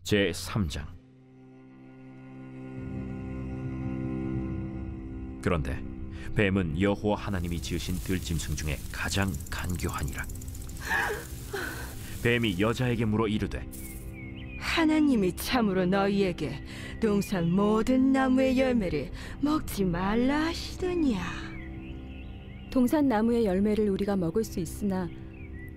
제3장. 그런데 뱀은 여호와 하나님이 지으신 들짐승 중에 가장 간교하니라. 뱀이 여자에게 물어 이르되, 하나님이 참으로 너희에게 동산 모든 나무의 열매를 먹지 말라 하시더냐? 동산 나무의 열매를 우리가 먹을 수 있으나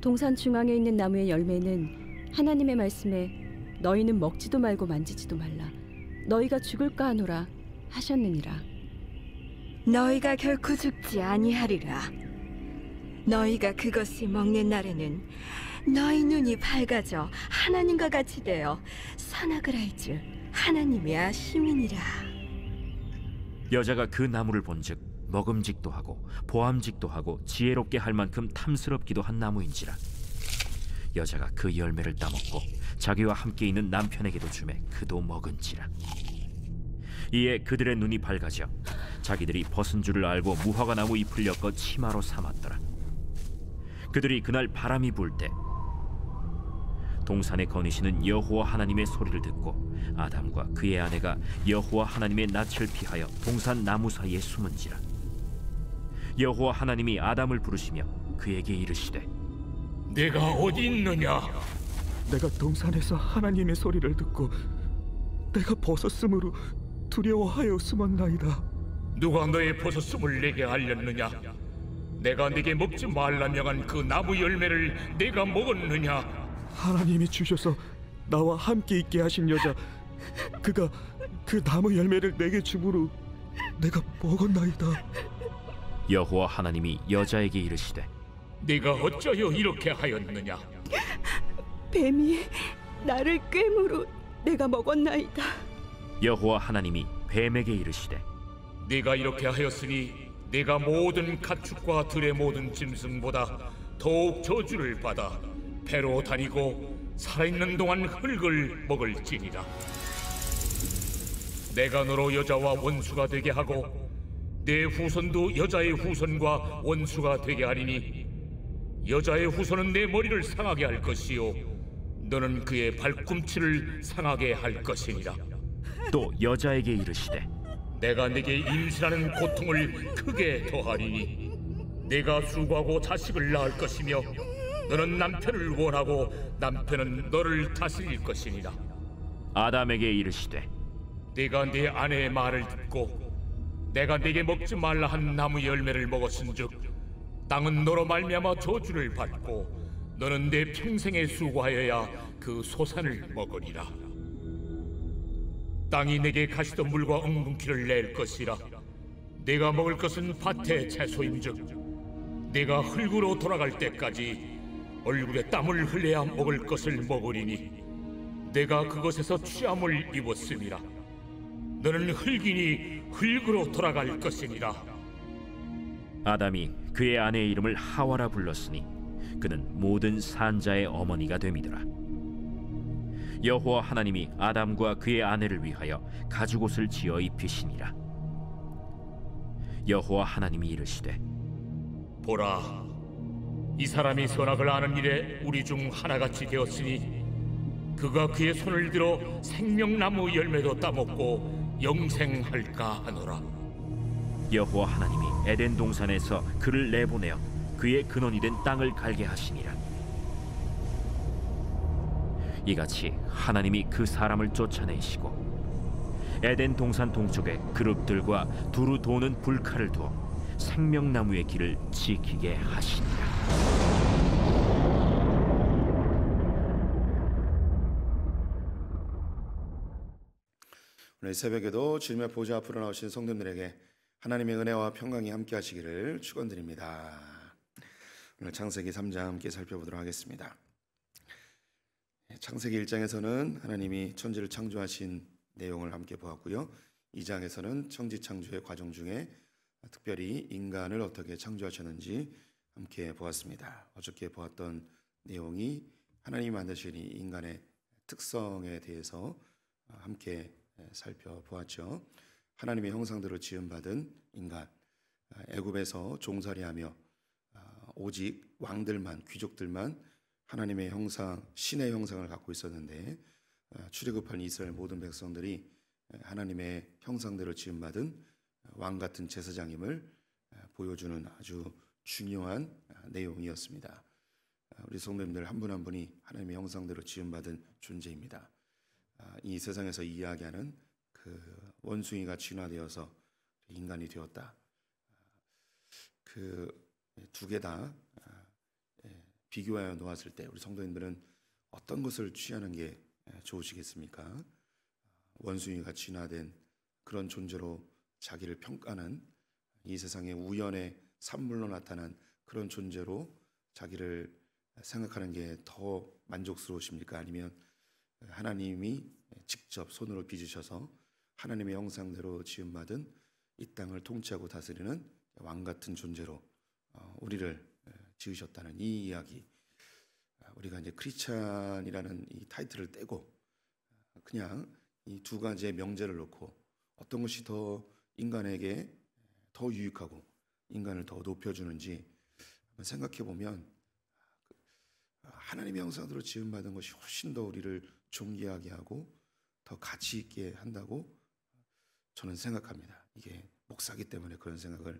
동산 중앙에 있는 나무의 열매는 하나님의 말씀에 너희는 먹지도 말고 만지지도 말라, 너희가 죽을까 하노라 하셨느니라. 너희가 결코 죽지 아니하리라. 너희가 그것을 먹는 날에는 너희 눈이 밝아져 하나님과 같이 되어 선악을 알 줄 하나님이 아심이니라. 여자가 그 나무를 본즉 먹음직도 하고 보암직도 하고 지혜롭게 할 만큼 탐스럽기도 한 나무인지라. 여자가 그 열매를 따먹고 자기와 함께 있는 남편에게도 주매 그도 먹은지라. 이에 그들의 눈이 밝아져 자기들이 벗은 줄을 알고 무화과 나무 잎을 엮어 치마로 삼았더라. 그들이 그날 바람이 불 때 동산에 거니시는 여호와 하나님의 소리를 듣고 아담과 그의 아내가 여호와 하나님의 낯을 피하여 동산 나무 사이에 숨은지라. 여호와 하나님이 아담을 부르시며 그에게 이르시되, 내가 어디 있느냐? 내가 동산에서 하나님의 소리를 듣고 내가 벗었으므로 두려워하여 숨었나이다. 누가 너의 벗었음을 내게 알렸느냐? 내가 네게 먹지 말라 명한 그 나무 열매를 내가 먹었느냐? 하나님이 주셔서 나와 함께 있게 하신 여자, 그가 그 나무 열매를 내게 주므로 내가 먹었나이다. 여호와 하나님이 여자에게 이르시되, 네가 어찌하여 이렇게 하였느냐? 뱀이 나를 꿰므로 내가 먹었나이다. 여호와 하나님이 뱀에게 이르시되, 네가 이렇게 하였으니 네가 모든 가축과 들의 모든 짐승보다 더욱 저주를 받아 배로 다니고 살아있는 동안 흙을 먹을지니라. 내가 너로 여자와 원수가 되게 하고 내 후손도 여자의 후손과 원수가 되게 하리니 여자의 후손은 내 머리를 상하게 할 것이요 너는 그의 발꿈치를 상하게 할 것이니라. 또 여자에게 이르시되, 내가 네게 임신하는 고통을 크게 더하리니 네가 수고하고 자식을 낳을 것이며 너는 남편을 원하고 남편은 너를 다스릴 것이니라. 아담에게 이르시되, 네가 네 아내의 말을 듣고 내가 네게 먹지 말라 한 나무 열매를 먹었은즉 땅은 너로 말미암아 저주를 받고 너는 내 평생에 수고하여야 그 소산을 먹으리라. 땅이 내게 가시덤불과 엉겅퀴를 낼 것이라. 네가 먹을 것은 밭의 채소인즉 네가 흙으로 돌아갈 때까지 얼굴에 땀을 흘려야 먹을 것을 먹으리니 내가 그것에서 취함을 입었음이라. 너는 흙이니 흙으로 돌아갈 것이니라. 아담이 그의 아내의 이름을 하와라 불렀으니 그는 모든 산자의 어머니가 됨이더라. 여호와 하나님이 아담과 그의 아내를 위하여 가죽옷을 지어 입히시니라. 여호와 하나님이 이르시되, 보라, 이 사람이 선악을 아는 일에 우리 중 하나같이 되었으니 그가 그의 손을 들어 생명나무 열매도 따먹고 영생할까 하노라. 여호와 하나님이 에덴 동산에서 그를 내보내어 그의 근원이 된 땅을 갈게 하시니라. 이같이 하나님이 그 사람을 쫓아내시고 에덴 동산 동쪽에 그룹들과 두루 도는 불칼을 두어 생명나무의 길을 지키게 하시니라. 오늘 새벽에도 주님의 보좌 앞으로 나오신 성도들에게 하나님의 은혜와 평강이 함께 하시기를 축원드립니다. 오늘 창세기 3장 함께 살펴보도록 하겠습니다. 창세기 1장에서는 하나님이 천지를 창조하신 내용을 함께 보았고요. 2장에서는 천지 창조의 과정 중에 특별히 인간을 어떻게 창조하셨는지 함께 보았습니다. 어저께 보았던 내용이 하나님이 만드신 이 인간의 특성에 대해서 함께 살펴보았죠. 하나님의 형상대로 지음받은 인간, 애굽에서 종살이하며 오직 왕들만, 귀족들만 하나님의 형상, 신의 형상을 갖고 있었는데 출애굽한 이스라엘 모든 백성들이 하나님의 형상대로 지음받은 왕 같은 제사장임을 보여주는 아주 중요한 내용이었습니다. 우리 성도님들 한 분 한 분이 하나님의 형상대로 지음받은 존재입니다. 이 세상에서 이야기하는 그 원숭이가 진화되어서 인간이 되었다. 그 두 개 다 비교하여 놓았을 때 우리 성도님들은 어떤 것을 취하는 게 좋으시겠습니까? 원숭이가 진화된 그런 존재로 자기를 평가하는 이 세상의 우연의 산물로 나타난 그런 존재로 자기를 생각하는 게 더 만족스러우십니까? 아니면 하나님이 직접 손으로 빚으셔서 하나님의 형상대로 지음받은 이 땅을 통치하고 다스리는 왕 같은 존재로 우리를 지으셨다는 이 이야기, 우리가 이제 크리스찬이라는 이 타이틀을 떼고 그냥 이 두 가지의 명제를 놓고 어떤 것이 더 인간에게 더 유익하고 인간을 더 높여주는지 한번 생각해 보면 하나님의 형상대로 지음받은 것이 훨씬 더 우리를 존귀하게 하고 더 가치 있게 한다고 저는 생각합니다. 이게 목사기 때문에 그런 생각을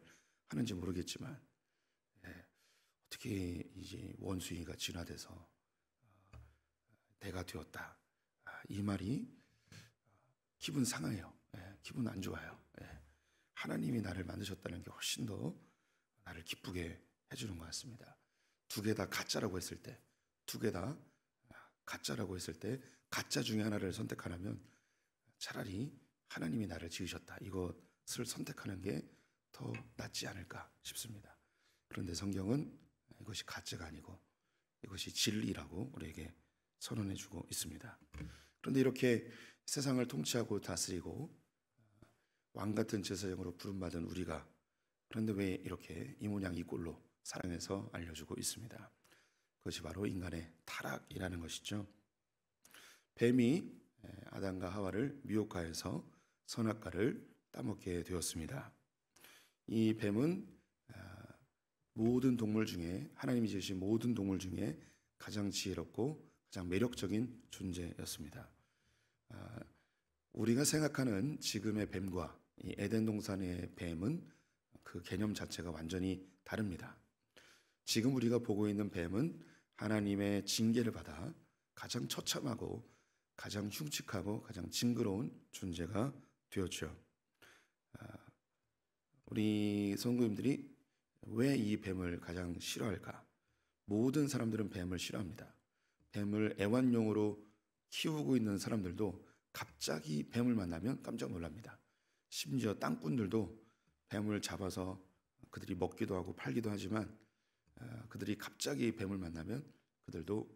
하는지 모르겠지만 어떻게 이제 원숭이가 진화돼서 내가 되었다. 이 말이 기분 상해요. 기분 안 좋아요. 하나님이 나를 만드셨다는 게 훨씬 더 나를 기쁘게 해주는 것 같습니다. 두 개 다 가짜라고 했을 때, 두 개 다 가짜라고 했을 때 가짜 중에 하나를 선택하라면 차라리 하나님이 나를 지으셨다. 이것을 선택하는 게 더 낫지 않을까 싶습니다. 그런데 성경은 이것이 가짜가 아니고 이것이 진리라고 우리에게 선언해주고 있습니다. 그런데 이렇게 세상을 통치하고 다스리고 왕 같은 제사장으로 부름받은 우리가 그런데 왜 이렇게 이 모양 이 꼴로 사랑해서 알려주고 있습니다. 그것이 바로 인간의 타락이라는 것이죠. 뱀이 아담과 하와를 미혹하여서 선악과를 따먹게 되었습니다. 이 뱀은 모든 동물 중에 하나님이 지으신 모든 동물 중에 가장 지혜롭고 가장 매력적인 존재였습니다. 우리가 생각하는 지금의 뱀과 이 에덴 동산의 뱀은 그 개념 자체가 완전히 다릅니다. 지금 우리가 보고 있는 뱀은 하나님의 징계를 받아 가장 처참하고 가장 흉측하고 가장 징그러운 존재가 되었죠. 우리 성도님들이 왜 이 뱀을 가장 싫어할까? 모든 사람들은 뱀을 싫어합니다. 뱀을 애완용으로 키우고 있는 사람들도 갑자기 뱀을 만나면 깜짝 놀랍니다. 심지어 땅꾼들도 뱀을 잡아서 그들이 먹기도 하고 팔기도 하지만 그들이 갑자기 뱀을 만나면 그들도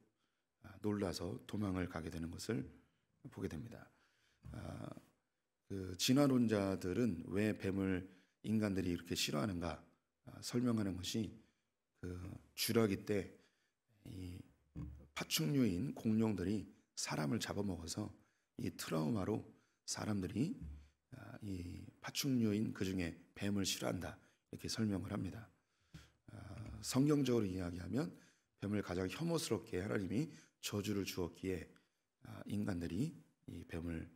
놀라서 도망을 가게 되는 것을 보게 됩니다. 그 진화론자들은 왜 뱀을 인간들이 이렇게 싫어하는가 설명하는 것이 그 주라기 때 이 파충류인 공룡들이 사람을 잡아먹어서 이 트라우마로 사람들이 이 파충류인 그 중에 뱀을 싫어한다 이렇게 설명을 합니다. 성경적으로 이야기하면 뱀을 가장 혐오스럽게 하나님이 저주를 주었기에 인간들이 이 뱀을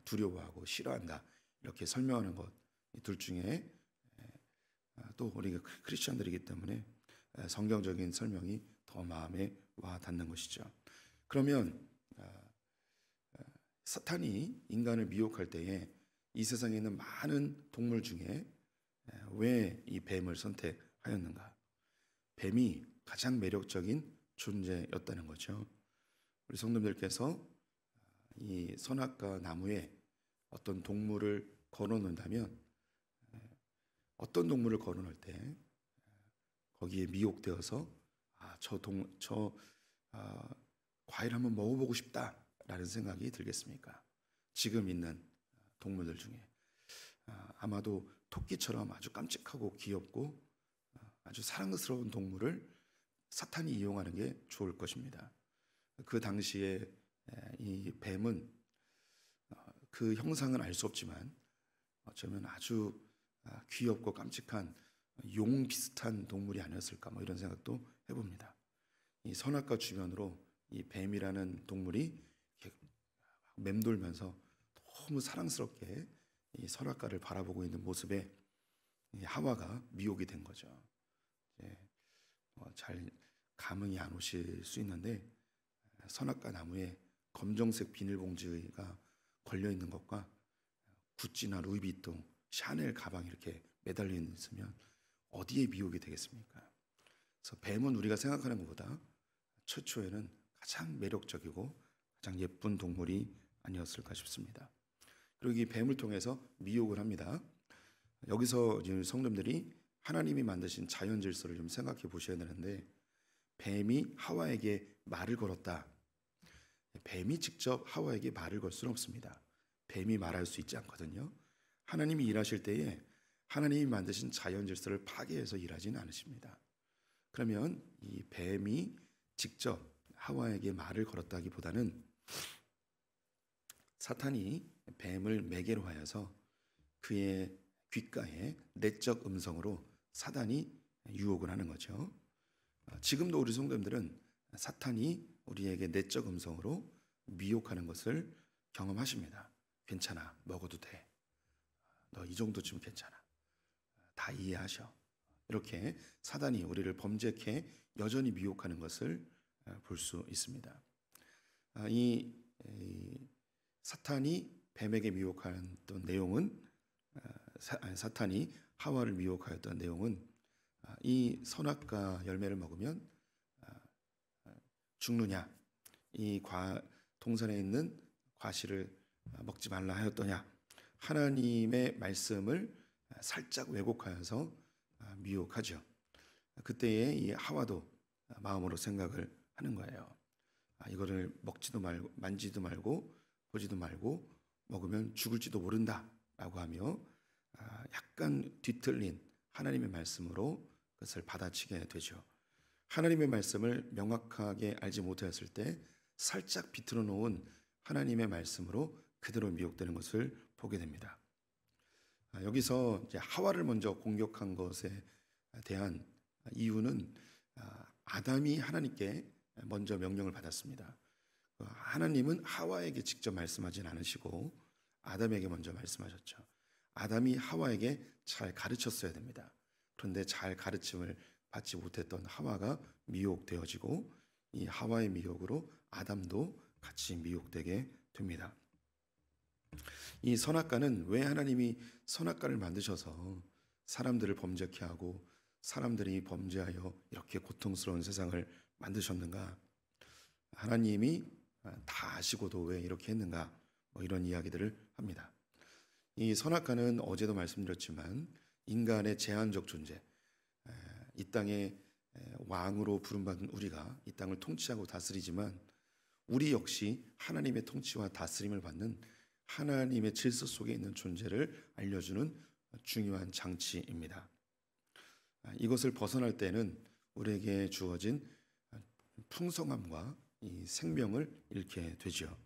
두려워하고 싫어한다 이렇게 설명하는 것 둘 중에 또 우리가 크리스천들이기 때문에 성경적인 설명이 더 마음에 와 닿는 것이죠. 그러면 사탄이 인간을 미혹할 때에 이 세상에 있는 많은 동물 중에 왜 이 뱀을 선택하였는가? 뱀이 가장 매력적인 존재였다는 거죠. 우리 성도님들께서 이 선악과 나무에 어떤 동물을 걸어놓는다면 어떤 동물을 걸어놓을 때 거기에 미혹되어서 저 과일 한번 먹어보고 싶다라는 생각이 들겠습니까? 지금 있는 동물들 중에 아마도 토끼처럼 아주 깜찍하고 귀엽고 아주 사랑스러운 동물을 사탄이 이용하는 게 좋을 것입니다. 그 당시에 이 뱀은 그 형상은 알 수 없지만 어쩌면 아주 귀엽고 깜찍한 용 비슷한 동물이 아니었을까 뭐 이런 생각도 해봅니다. 이 선악과 주변으로 이 뱀이라는 동물이 맴돌면서 너무 사랑스럽게 이 선악과를 바라보고 있는 모습에 이 하와가 미혹이 된 거죠. 잘 감흥이 안 오실 수 있는데 선악과 나무에 검정색 비닐봉지가 걸려 있는 것과 구찌나 루이비통, 샤넬 가방 이렇게 매달려 있으면 어디에 미혹이 되겠습니까? 그래서 뱀은 우리가 생각하는 것보다 최초에는 가장 매력적이고 가장 예쁜 동물이 아니었을까 싶습니다. 그리고 이 뱀을 통해서 미혹을 합니다. 여기서 성도님들이 하나님이 만드신 자연 질서를 좀 생각해 보셔야 되는데, 뱀이 하와에게 말을 걸었다. 뱀이 직접 하와에게 말을 걸 수는 없습니다. 뱀이 말할 수 있지 않거든요. 하나님이 일하실 때에 하나님이 만드신 자연 질서를 파괴해서 일하지는 않으십니다. 그러면 이 뱀이 직접 하와에게 말을 걸었다기보다는 사탄이 뱀을 매개로 하여서 그의 귓가에 내적 음성으로 사단이 유혹을 하는 거죠. 지금도 우리 성도님들은 사탄이 우리에게 내적 음성으로 미혹하는 것을 경험하십니다. 괜찮아, 먹어도 돼. 너 이 정도쯤 괜찮아. 다 이해하셔. 이렇게 사단이 우리를 범죄케 여전히 미혹하는 것을 볼 수 있습니다. 이 사탄이 뱀에게 미혹하였던 내용은, 사탄이 하와를 미혹하였던 내용은 이 선악과 열매를 먹으면 죽느냐, 이 동산에 있는 과실을 먹지 말라 하였더냐, 하나님의 말씀을 살짝 왜곡하여서 미혹하죠. 그때에 이 하와도 마음으로 생각을 하는 거예요. 이거를 먹지도 말고 만지도 말고 보지도 말고 먹으면 죽을지도 모른다 라고 하며 약간 뒤틀린 하나님의 말씀으로 그것을 받아치게 되죠. 하나님의 말씀을 명확하게 알지 못하였을 때 살짝 비틀어 놓은 하나님의 말씀으로 그대로 미혹되는 것을 보게 됩니다. 여기서 이제 하와를 먼저 공격한 것에 대한 이유는 아담이 하나님께 먼저 명령을 받았습니다. 하나님은 하와에게 직접 말씀하진 않으시고 아담에게 먼저 말씀하셨죠. 아담이 하와에게 잘 가르쳤어야 됩니다. 그런데 잘 가르침을 받지 못했던 하와가 미혹되어지고 이 하와의 미혹으로 아담도 같이 미혹되게 됩니다. 이 선악과는 왜 하나님이 선악과를 만드셔서 사람들을 범죄케 하고 사람들이 범죄하여 이렇게 고통스러운 세상을 만드셨는가? 하나님이 다 아시고도 왜 이렇게 했는가? 이런 이야기들을 합니다. 이 선악과는 어제도 말씀드렸지만 인간의 제한적 존재, 이 땅의 왕으로 부름받은 우리가 이 땅을 통치하고 다스리지만 우리 역시 하나님의 통치와 다스림을 받는 하나님의 질서 속에 있는 존재를 알려주는 중요한 장치입니다. 이것을 벗어날 때는 우리에게 주어진 풍성함과 이 생명을 잃게 되죠.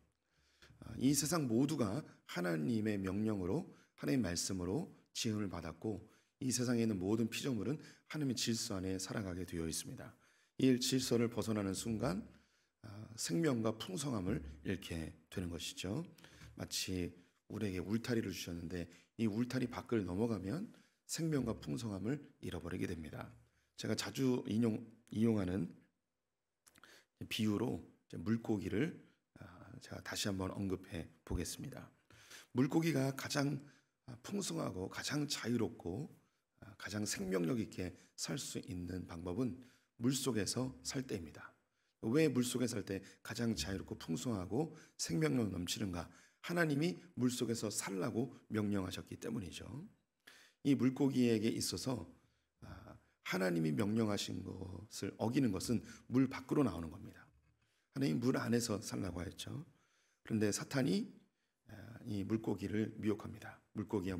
이 세상 모두가 하나님의 명령으로 하나님의 말씀으로 지음을 받았고 이 세상에 있는 모든 피조물은 하나님의 질서 안에 살아가게 되어 있습니다. 이 질서를 벗어나는 순간 생명과 풍성함을 잃게 되는 것이죠. 마치 우리에게 울타리를 주셨는데 이 울타리 밖을 넘어가면 생명과 풍성함을 잃어버리게 됩니다. 제가 자주 이용하는 비유로 물고기를 제가 다시 한번 언급해 보겠습니다. 물고기가 가장 풍성하고 가장 자유롭고 가장 생명력 있게 살 수 있는 방법은 물속에서 살 때입니다. 왜 물속에 살 때 가장 자유롭고 풍성하고 생명력 넘치는가? 하나님이 물속에서 살라고 명령하셨기 때문이죠. 이 물고기에게 있어서 하나님이 명령하신 것을 어기는 것은 물 밖으로 나오는 겁니다. 하나님 물 안에서 살라고 하였죠. 그런데 사탄이 이 물고기를 미혹합니다. 물고기야,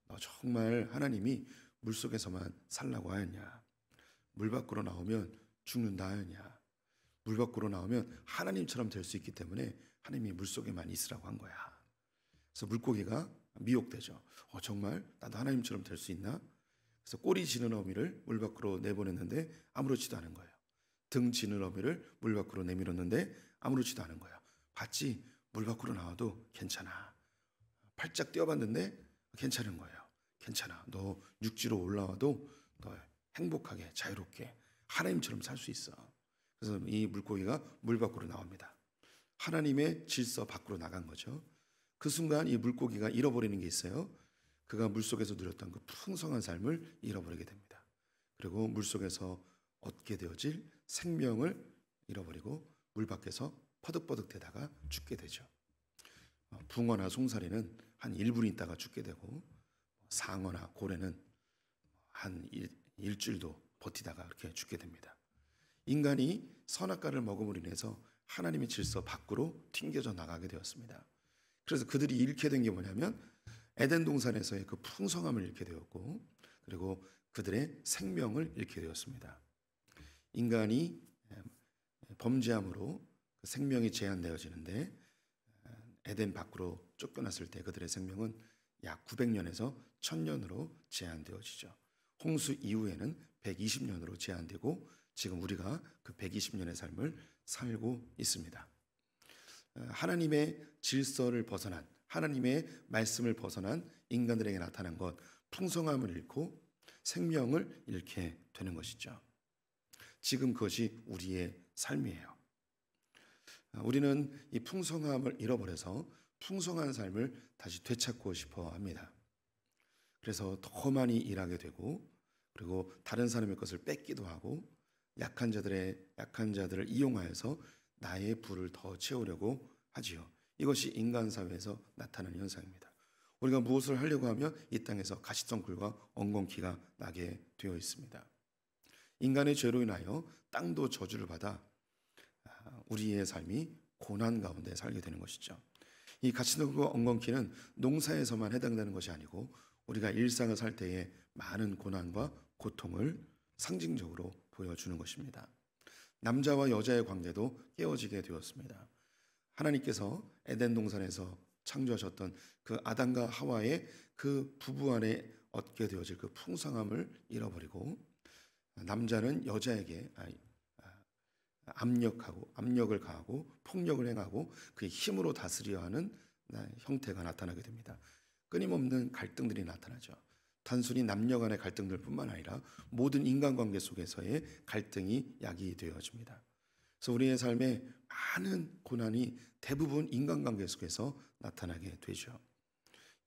너 정말 하나님이 물속에서만 살라고 하였냐? 물 밖으로 나오면 죽는다 하였냐? 물 밖으로 나오면 하나님처럼 될 수 있기 때문에 하나님이 물속에만 있으라고 한 거야. 그래서 물고기가 미혹되죠. 정말 나도 하나님처럼 될 수 있나? 그래서 꼬리 지는 어미를 물 밖으로 내보냈는데 아무렇지도 않은 거예요. 등 지는 어미를 물 밖으로 내밀었는데 아무렇지도 않은 거예요. 봤지? 물 밖으로 나와도 괜찮아. 팔짝 뛰어봤는데 괜찮은 거예요. 괜찮아. 너 육지로 올라와도 너 행복하게 자유롭게 하나님처럼 살 수 있어. 그래서 이 물고기가 물 밖으로 나옵니다. 하나님의 질서 밖으로 나간 거죠. 그 순간 이 물고기가 잃어버리는 게 있어요. 그가 물속에서 누렸던 그 풍성한 삶을 잃어버리게 됩니다. 그리고 물속에서 얻게 되어질 생명을 잃어버리고 물 밖에서 퍼득퍼득 되다가 죽게 되죠. 붕어나 송사리는 한 1분 있다가 죽게 되고, 상어나 고래는 한 일주일도 버티다가 그렇게 죽게 됩니다. 인간이 선악과를 먹음으로 인해서 하나님의 질서 밖으로 튕겨져 나가게 되었습니다. 그래서 그들이 잃게 된 게 뭐냐면 에덴 동산에서의 그 풍성함을 잃게 되었고, 그리고 그들의 생명을 잃게 되었습니다. 인간이 범죄함으로 그 생명이 제한되어지는데, 에덴 밖으로 쫓겨났을 때 그들의 생명은 약 900년에서 1000년으로 제한되어지죠. 홍수 이후에는 120년으로 제한되고, 지금 우리가 그 120년의 삶을 살고 있습니다. 하나님의 질서를 벗어난, 하나님의 말씀을 벗어난 인간들에게 나타난 것, 풍성함을 잃고 생명을 잃게 되는 것이죠. 지금 그것이 우리의 삶이에요. 우리는 이 풍성함을 잃어버려서 풍성한 삶을 다시 되찾고 싶어 합니다. 그래서 더 많이 일하게 되고, 그리고 다른 사람의 것을 뺏기도 하고, 약한 자들을 이용하여서 나의 부를 더 채우려고 하지요. 이것이 인간 사회에서 나타나는 현상입니다. 우리가 무엇을 하려고 하면 이 땅에서 가시덩굴과 엉겅퀴가 나게 되어 있습니다. 인간의 죄로 인하여 땅도 저주를 받아 우리의 삶이 고난 가운데 살게 되는 것이죠. 이 가시덩굴과 엉겅퀴는 농사에서만 해당되는 것이 아니고 우리가 일상을 살 때에 많은 고난과 고통을 상징적으로 보여주는 것입니다. 남자와 여자의 관계도 깨어지게 되었습니다. 하나님께서 에덴 동산에서 창조하셨던 그 아담과 하와의 그 부부 안에 얻게 되어질 그 풍성함을 잃어버리고, 남자는 여자에게 압력을 가하고 폭력을 행하고 그의 힘으로 다스려야 하는 형태가 나타나게 됩니다. 끊임없는 갈등들이 나타나죠. 단순히 남녀 간의 갈등들뿐만 아니라 모든 인간관계 속에서의 갈등이 야기되어집니다. 그래서 우리의 삶에 많은 고난이 대부분 인간관계 속에서 나타나게 되죠.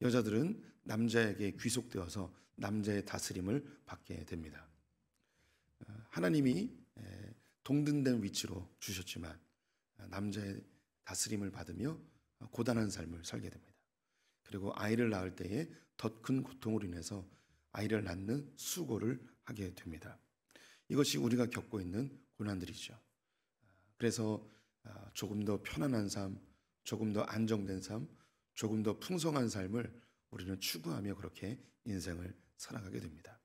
여자들은 남자에게 귀속되어서 남자의 다스림을 받게 됩니다. 하나님이 동등된 위치로 주셨지만 남자의 다스림을 받으며 고단한 삶을 살게 됩니다. 그리고 아이를 낳을 때에 더 큰 고통으로 인해서 아이를 낳는 수고를 하게 됩니다. 이것이 우리가 겪고 있는 고난들이죠. 그래서 조금 더 편안한 삶, 조금 더 안정된 삶, 조금 더 풍성한 삶을 우리는 추구하며 그렇게 인생을 살아가게 됩니다.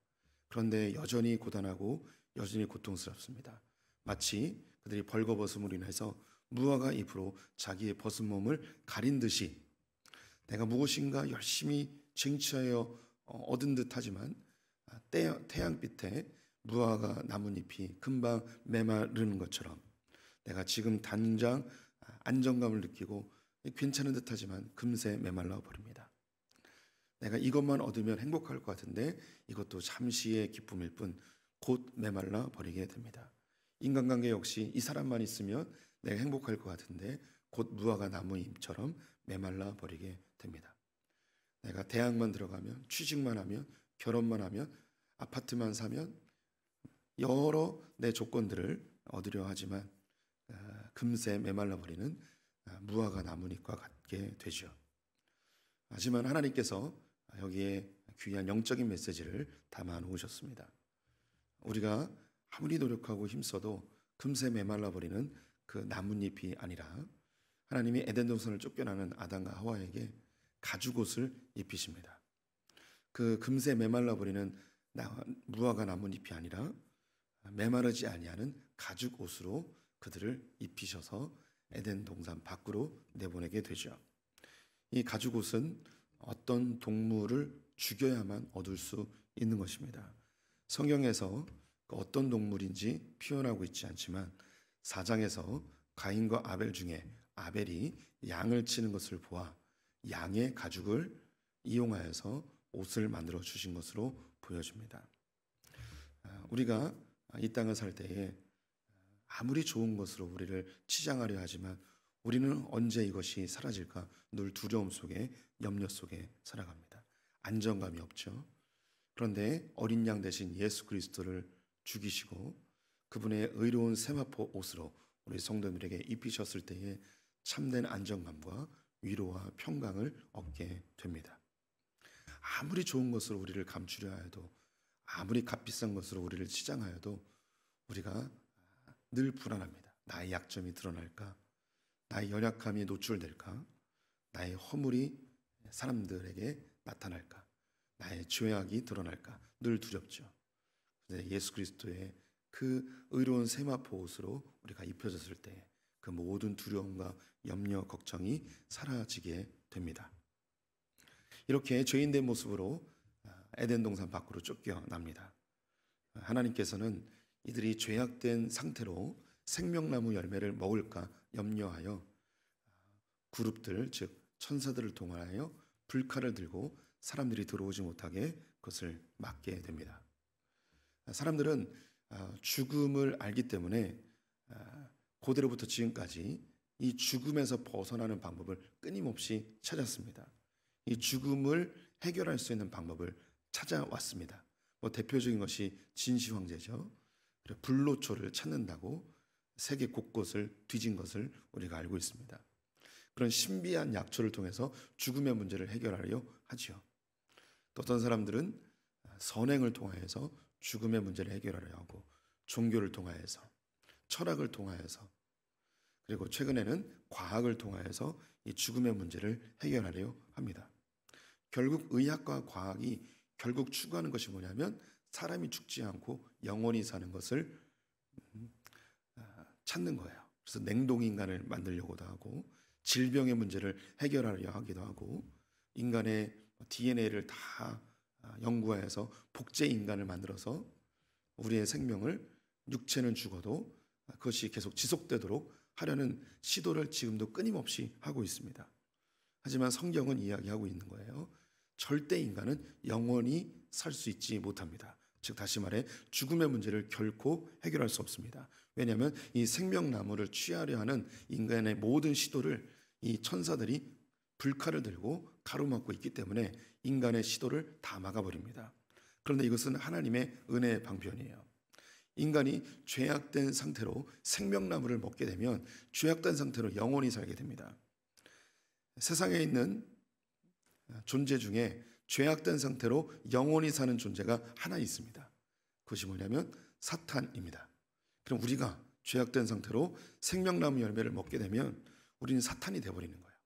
그런데 여전히 고단하고 여전히 고통스럽습니다. 마치 그들이 벌거벗음으로 인해서 무화과 잎으로 자기의 벗은 몸을 가린 듯이 내가 무엇인가 열심히 쟁취하여 얻은 듯 하지만 태양빛에 무화과 나뭇잎이 금방 메마르는 것처럼 내가 지금 당장 안정감을 느끼고 괜찮은 듯 하지만 금세 메말라 버립니다. 내가 이것만 얻으면 행복할 것 같은데 이것도 잠시의 기쁨일 뿐 곧 메말라 버리게 됩니다. 인간관계 역시 이 사람만 있으면 내가 행복할 것 같은데 곧 무화과 나무잎처럼 메말라 버리게 됩니다. 내가 대학만 들어가면, 취직만 하면, 결혼만 하면, 아파트만 사면 여러 내 조건들을 얻으려 하지만 금세 메말라 버리는 무화과 나뭇잎과 같게 되죠. 하지만 하나님께서 여기에 귀한 영적인 메시지를 담아 놓으셨습니다. 우리가 아무리 노력하고 힘써도 금세 메말라 버리는 그 나뭇잎이 아니라 하나님이 에덴 동산을 쫓겨나는 아담과 하와에게 가죽옷을 입히십니다. 그 금세 메말라 버리는 무화과 나뭇잎이 아니라 메마르지 아니하는 가죽옷으로 그들을 입히셔서 에덴 동산 밖으로 내보내게 되죠. 이 가죽옷은 어떤 동물을 죽여야만 얻을 수 있는 것입니다. 성경에서 어떤 동물인지 표현하고 있지 않지만 4장에서 가인과 아벨 중에 아벨이 양을 치는 것을 보아 양의 가죽을 이용하여서 옷을 만들어 주신 것으로 보여집니다. 우리가 이 땅을 살 때에 아무리 좋은 것으로 우리를 치장하려 하지만 우리는 언제 이것이 사라질까 늘 두려움 속에, 염려 속에 살아갑니다. 안정감이 없죠. 그런데 어린 양 대신 예수 그리스도를 죽이시고 그분의 의로운 세마포 옷으로 우리 성도들에게 입히셨을 때에 참된 안정감과 위로와 평강을 얻게 됩니다. 아무리 좋은 것으로 우리를 감추려 해도, 아무리 값비싼 것으로 우리를 치장하여도 우리가 늘 불안합니다. 나의 약점이 드러날까? 나의 연약함이 노출될까? 나의 허물이 사람들에게 나타날까? 나의 죄악이 드러날까? 늘 두렵죠. 그런데 예수 그리스도의 그 의로운 세마포 옷으로 우리가 입혀졌을 때 그 모든 두려움과 염려, 걱정이 사라지게 됩니다. 이렇게 죄인된 모습으로 에덴 동산 밖으로 쫓겨납니다. 하나님께서는 이들이 죄악된 상태로 생명나무 열매를 먹을까 염려하여 그룹들, 즉 천사들을 통하여 불칼을 들고 사람들이 들어오지 못하게 그것을 막게 됩니다. 사람들은 죽음을 알기 때문에 고대로부터 지금까지 이 죽음에서 벗어나는 방법을 끊임없이 찾았습니다. 이 죽음을 해결할 수 있는 방법을 찾아왔습니다. 대표적인 것이 진시 황제죠. 불로초를 찾는다고 세계 곳곳을 뒤진 것을 우리가 알고 있습니다. 그런 신비한 약초를 통해서 죽음의 문제를 해결하려 하죠. 또 어떤 사람들은 선행을 통하여서 죽음의 문제를 해결하려 하고, 종교를 통하여서, 철학을 통하여서, 그리고 최근에는 과학을 통하여서 이 죽음의 문제를 해결하려 합니다. 결국 의학과 과학이 결국 추구하는 것이 뭐냐면 사람이 죽지 않고 영원히 사는 것을 찾는 거예요. 그래서 냉동인간을 만들려고도 하고, 질병의 문제를 해결하려 하기도 하고, 인간의 DNA를 다 연구해서 복제 인간을 만들어서 우리의 생명을, 육체는 죽어도 그것이 계속 지속되도록 하려는 시도를 지금도 끊임없이 하고 있습니다. 하지만 성경은 이야기하고 있는 거예요. 절대 인간은 영원히 살 수 있지 못합니다. 즉 다시 말해 죽음의 문제를 결코 해결할 수 없습니다. 왜냐하면 이 생명나무를 취하려 하는 인간의 모든 시도를 이 천사들이 불칼을 들고 가로막고 있기 때문에 인간의 시도를 다 막아버립니다. 그런데 이것은 하나님의 은혜의 방편이에요. 인간이 죄악된 상태로 생명나무를 먹게 되면 죄악된 상태로 영원히 살게 됩니다. 세상에 있는 존재 중에 죄악된 상태로 영원히 사는 존재가 하나 있습니다. 그것이 뭐냐면 사탄입니다. 그럼 우리가 죄악된 상태로 생명나무 열매를 먹게 되면 우리는 사탄이 되어버리는 거예요.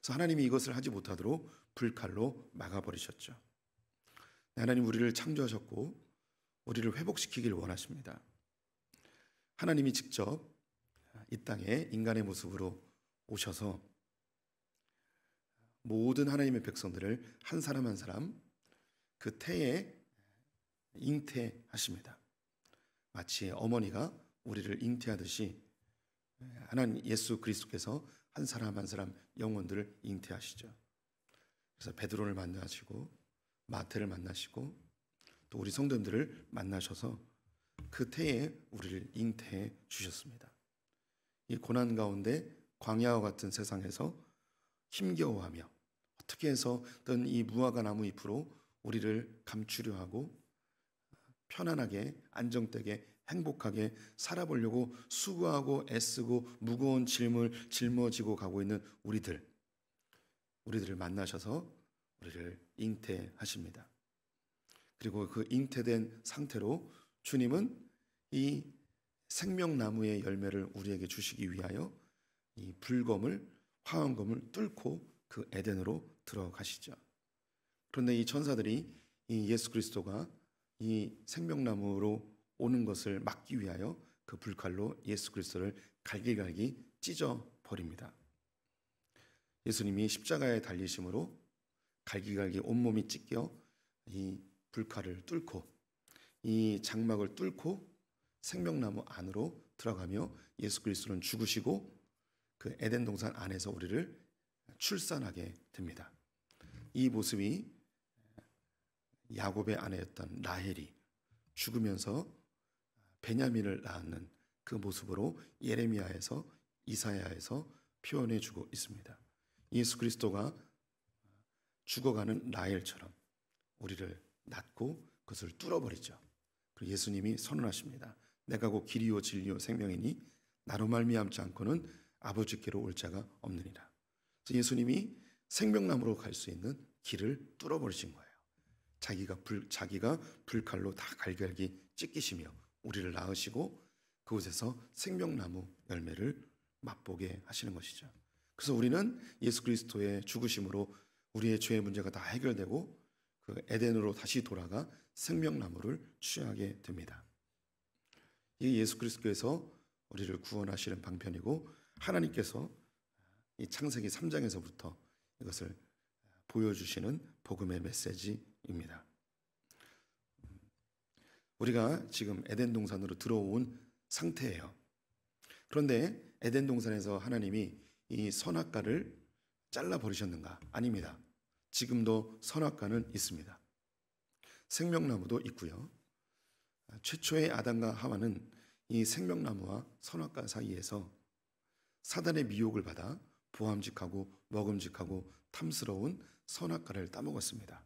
그래서 하나님이 이것을 하지 못하도록 불칼로 막아버리셨죠. 하나님 우리를 창조하셨고 우리를 회복시키기를 원하십니다. 하나님이 직접 이 땅에 인간의 모습으로 오셔서 모든 하나님의 백성들을 한 사람 한 사람 그 태에 잉태하십니다. 마치 어머니가 우리를 잉태하듯이 하나님 예수 그리스도께서 한 사람 한 사람 영혼들을 잉태하시죠. 그래서 베드로를 만나시고 마태를 만나시고 또 우리 성도님들을 만나셔서 그 태에 우리를 잉태해 주셨습니다. 이 고난 가운데 광야와 같은 세상에서 힘겨워하며 어떻게 해서든 이 무화과 나무 잎으로 우리를 감추려 하고 편안하게 안정되게 행복하게 살아보려고 수고하고 애쓰고 무거운 짐을 짊어지고 가고 있는 우리들을 만나셔서 우리를 잉태하십니다. 그리고 그 잉태된 상태로 주님은 이 생명나무의 열매를 우리에게 주시기 위하여 이 불검을 화원검을 뚫고 그 에덴으로 들어가시죠. 그런데 이 천사들이 이 예수 그리스도가 이 생명나무로 오는 것을 막기 위하여 그 불칼로 예수 그리스도를 갈기갈기 찢어 버립니다. 예수님이 십자가에 달리심으로 갈기갈기 온몸이 찢겨 이 불칼을 뚫고 이 장막을 뚫고 생명나무 안으로 들어가며 예수 그리스도는 죽으시고 그 에덴 동산 안에서 우리를 출산하게 됩니다. 이 모습이 야곱의 아내였던 라헬이 죽으면서 베냐민을 낳는 그 모습으로 예레미야에서 이사야에서 표현해 주고 있습니다. 예수 그리스도가 죽어가는 라헬처럼 우리를 낳고 그것을 뚫어버리죠. 그리고 예수님이 선언하십니다. 내가 곧 길이요 진리요 생명이니 나로 말미암지 않고는 아버지께로 올 자가 없느니라. 그래서 예수님이 생명나무로 갈 수 있는 길을 뚫어버리신 거예요. 자기가 불칼로 다 갈갈기 찢기시며 우리를 낳으시고 그곳에서 생명나무 열매를 맛보게 하시는 것이죠. 그래서 우리는 예수 그리스도의 죽으심으로 우리의 죄의 문제가 다 해결되고 그 에덴으로 다시 돌아가 생명나무를 취하게 됩니다. 이 예수 그리스도께서 우리를 구원하시는 방편이고 하나님께서 이 창세기 3장에서부터 이것을 보여주시는 복음의 메시지입니다. 우리가 지금 에덴 동산으로 들어온 상태예요. 그런데 에덴 동산에서 하나님이 이 선악과를 잘라 버리셨는가? 아닙니다. 지금도 선악과는 있습니다. 생명나무도 있고요. 최초의 아담과 하와는 이 생명나무와 선악과 사이에서 사단의 미혹을 받아 보암직하고 먹음직하고 탐스러운 선악과를 따먹었습니다.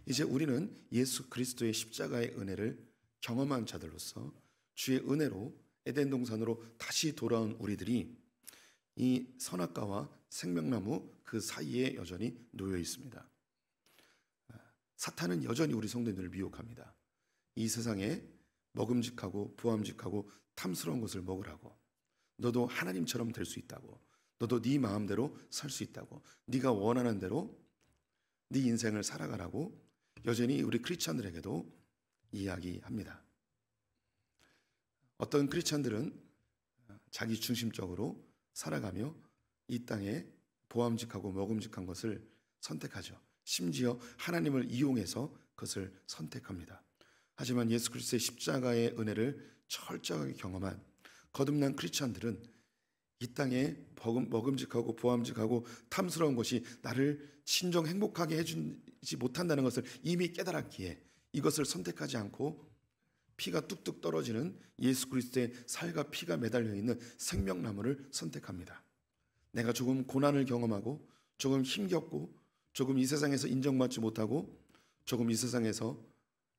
이제 우리는 예수 그리스도의 십자가의 은혜를 경험한 자들로서 주의 은혜로 에덴 동산으로 다시 돌아온 우리들이 이 선악과와 생명나무 그 사이에 여전히 놓여 있습니다. 사탄은 여전히 우리 성도님들을 미혹합니다. 이 세상에 먹음직하고 부함직하고 탐스러운 것을 먹으라고, 너도 하나님처럼 될 수 있다고, 너도 네 마음대로 살 수 있다고, 네가 원하는 대로 네 인생을 살아가라고 여전히 우리 크리스찬들에게도 이야기합니다. 어떤 크리스찬들은 자기 중심적으로 살아가며 이 땅에 보암직하고 먹음직한 것을 선택하죠. 심지어 하나님을 이용해서 그것을 선택합니다. 하지만 예수 그리스도의 십자가의 은혜를 철저하게 경험한 거듭난 크리스찬들은 이 땅에 먹음직하고 보암직하고 탐스러운 것이 나를 진정 행복하게 해주지 못한다는 것을 이미 깨달았기에 이것을 선택하지 않고 피가 뚝뚝 떨어지는 예수 그리스도의 살과 피가 매달려 있는 생명나무를 선택합니다. 내가 조금 고난을 경험하고 조금 힘겹고 조금 이 세상에서 인정받지 못하고 조금 이 세상에서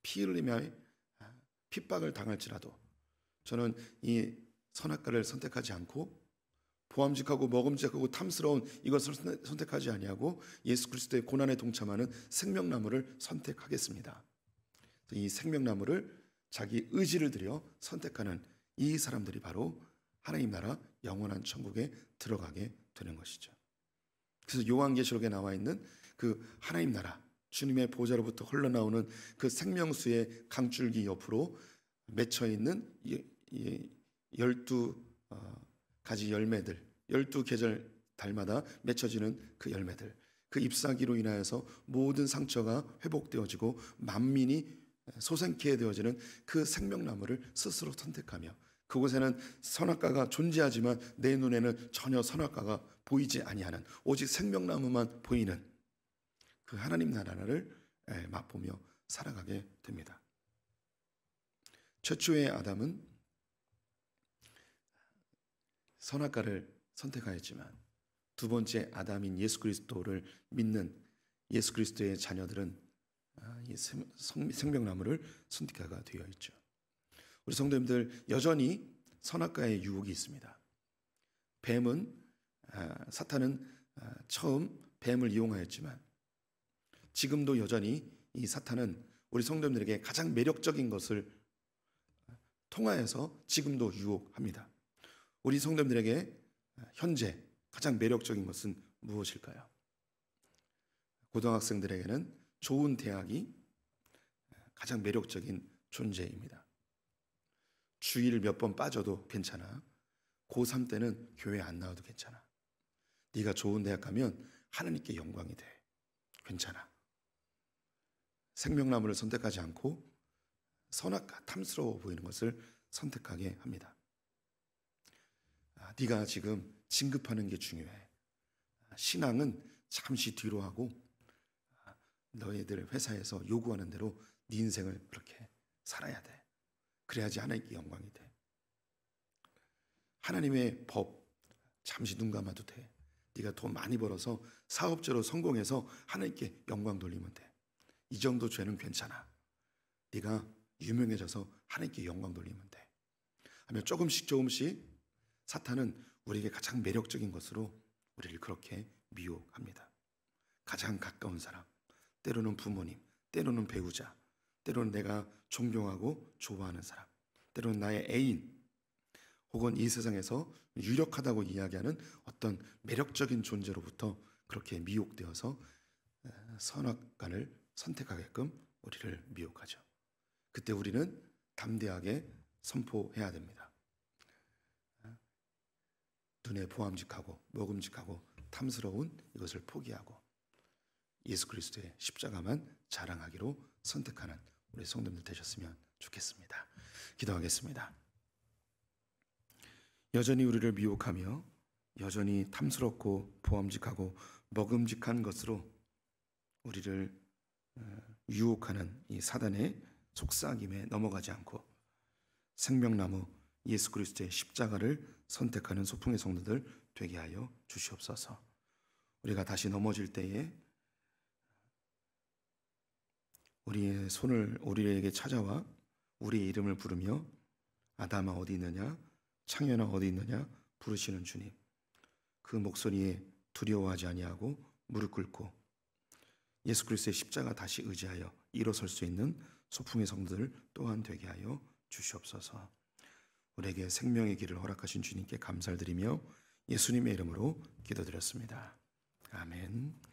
피 흘리며 핍박을 당할지라도 저는 이 선악과를 선택하지 않고 보암직하고 먹음직하고 탐스러운 이것을 선택하지 아니하고 예수 그리스도의 고난에 동참하는 생명나무를 선택하겠습니다. 이 생명나무를 자기 의지를 들여 선택하는 이 사람들이 바로 하나님 나라 영원한 천국에 들어가게 되는 것이죠. 그래서 요한계시록에 나와 있는 그 하나님 나라 주님의 보좌로부터 흘러나오는 그 생명수의 강줄기 옆으로 맺혀 있는 12가지 열매들, 12계절 달마다 맺혀지는 그 열매들, 그 잎사귀로 인하여서 모든 상처가 회복되어지고 만민이 소생케 되어지는 그 생명나무를 스스로 선택하며 그곳에는 선악과가 존재하지만 내 눈에는 전혀 선악과가 보이지 아니하는 오직 생명나무만 보이는 그 하나님 나라를 맛보며 살아가게 됩니다. 최초의 아담은 선악과를 선택하였지만 두 번째 아담인 예수 그리스도를 믿는 예수 그리스도의 자녀들은 이 생명나무를 선택하게 되어 있죠. 우리 성도님들 여전히 선악과의 유혹이 있습니다. 사탄은 처음 뱀을 이용하였지만 지금도 여전히 이 사탄은 우리 성도님들에게 가장 매력적인 것을 통하여서 지금도 유혹합니다. 우리 성도님들에게 현재 가장 매력적인 것은 무엇일까요? 고등학생들에게는 좋은 대학이 가장 매력적인 존재입니다. 주일 몇 번 빠져도 괜찮아. 고3 때는 교회 안 나와도 괜찮아. 네가 좋은 대학 가면 하나님께 영광이 돼. 괜찮아. 생명나무를 선택하지 않고 선악과 탐스러워 보이는 것을 선택하게 합니다. 네가 지금 진급하는 게 중요해. 신앙은 잠시 뒤로 하고 너희들 회사에서 요구하는 대로 네 인생을 그렇게 살아야 돼. 그래야지 하나님께 영광이 돼. 하나님의 법 잠시 눈 감아도 돼. 네가 돈 많이 벌어서 사업자로 성공해서 하나님께 영광 돌리면 돼. 이 정도 죄는 괜찮아. 네가 유명해져서 하나님께 영광 돌리면 돼. 하면 조금씩 사탄은 우리에게 가장 매력적인 것으로 우리를 그렇게 미혹합니다. 가장 가까운 사람, 때로는 부모님, 때로는 배우자, 때로는 내가 존경하고 좋아하는 사람, 때로는 나의 애인, 혹은 이 세상에서 유력하다고 이야기하는 어떤 매력적인 존재로부터 그렇게 미혹되어서 선악간을 선택하게끔 우리를 미혹하죠. 그때 우리는 담대하게 선포해야 됩니다. 눈에 보암직하고 먹음직하고 탐스러운 이것을 포기하고 예수 그리스도의 십자가만 자랑하기로 선택하는 우리 성도들 되셨으면 좋겠습니다. 기도하겠습니다. 여전히 우리를 미혹하며 여전히 탐스럽고 보암직하고 먹음직한 것으로 우리를 유혹하는 이 사단의 속삭임에 넘어가지 않고 생명나무 예수 그리스도의 십자가를 선택하는 소풍의 성도들 되게 하여 주시옵소서. 우리가 다시 넘어질 때에 우리의 손을 우리에게 찾아와 우리의 이름을 부르며 아담아 어디 있느냐, 창현아 어디 있느냐 부르시는 주님, 그 목소리에 두려워하지 아니하고 무릎 꿇고 예수 그리스도의 십자가 다시 의지하여 일어설 수 있는 소풍의 성도들 또한 되게 하여 주시옵소서. 우리에게 생명의 길을 허락하신 주님께 감사를 드리며 예수님의 이름으로 기도드렸습니다. 아멘.